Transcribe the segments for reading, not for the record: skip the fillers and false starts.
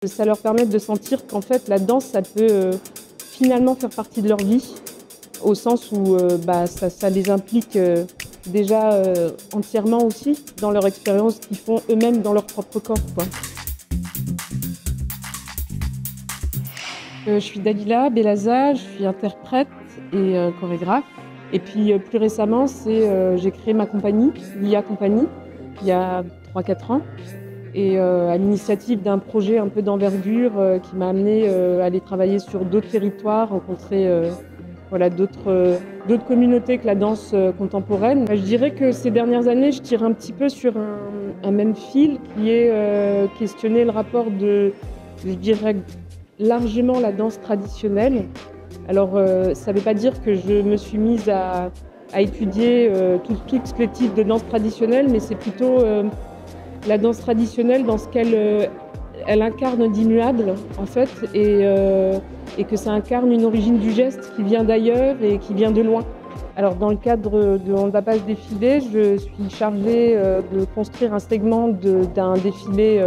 Ça leur permet de sentir qu'en fait la danse, ça peut finalement faire partie de leur vie, au sens où ça les implique déjà entièrement aussi dans leur expérience qu'ils font eux-mêmes dans leur propre corps, quoi. Je suis Dalila Bellaza, je suis interprète et chorégraphe. Et puis plus récemment, j'ai créé ma compagnie, l'IA Compagnie, il y a 3-4 ans. Et à l'initiative d'un projet un peu d'envergure qui m'a amenée à aller travailler sur d'autres territoires, rencontrer d'autres communautés que la danse contemporaine. Je dirais que ces dernières années, je tire un petit peu sur un même fil qui est questionner le rapport de, je dirais, largement la danse traditionnelle. Alors ça ne veut pas dire que je me suis mise à étudier tout expectatif de danse traditionnelle, mais c'est plutôt la danse traditionnelle dans ce qu'elle elle incarne d'immuable en fait, et que ça incarne une origine du geste qui vient d'ailleurs et qui vient de loin. Alors dans le cadre de On ne va pas se défiler, je suis chargée de construire un segment d'un défilé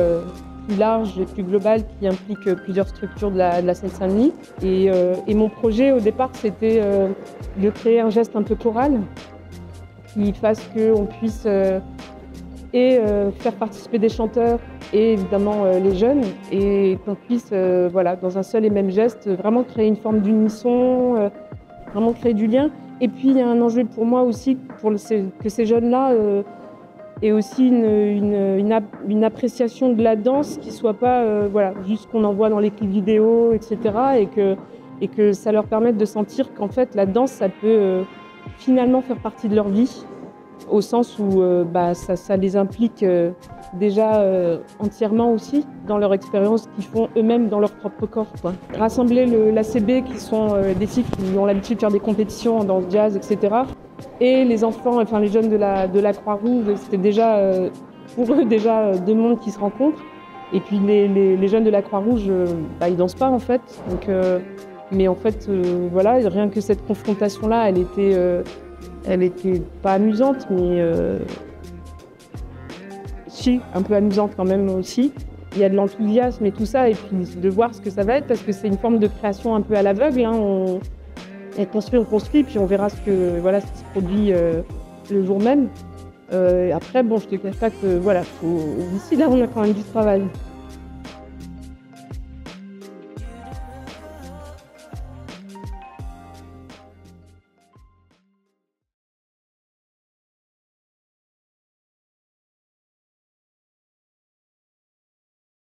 plus large et plus global qui implique plusieurs structures de la Seine-Saint-Denis. Et mon projet au départ, c'était de créer un geste un peu choral qui fasse qu'on puisse faire participer des chanteurs et évidemment les jeunes, et qu'on puisse dans un seul et même geste vraiment créer une forme d'unisson, vraiment créer du lien. Et puis il y a un enjeu pour moi aussi que ces jeunes-là aient aussi une appréciation de la danse qui soit pas juste ce qu'on en voit dans les clips vidéo, etc. et que ça leur permette de sentir qu'en fait la danse, ça peut finalement faire partie de leur vie, au sens où ça les implique déjà entièrement aussi dans leur expérience qu'ils font eux-mêmes dans leur propre corps, quoi. Rassembler l'ACB, qui sont des filles qui ont l'habitude de faire des compétitions en danse jazz, etc. Et les enfants, enfin les jeunes de la Croix-Rouge, c'était déjà pour eux deux mondes qui se rencontrent. Et puis les jeunes de la Croix-Rouge, ils dansent pas en fait. Donc, mais en fait, rien que cette confrontation-là, elle était pas amusante, mais si, un peu amusante quand même aussi. Il y a de l'enthousiasme et tout ça, et puis de voir ce que ça va être, parce que c'est une forme de création un peu à l'aveugle, hein. On construit, puis on verra ce qui se produit le jour même. Après, bon, je te cache pas que d'ici là, on a quand même du travail.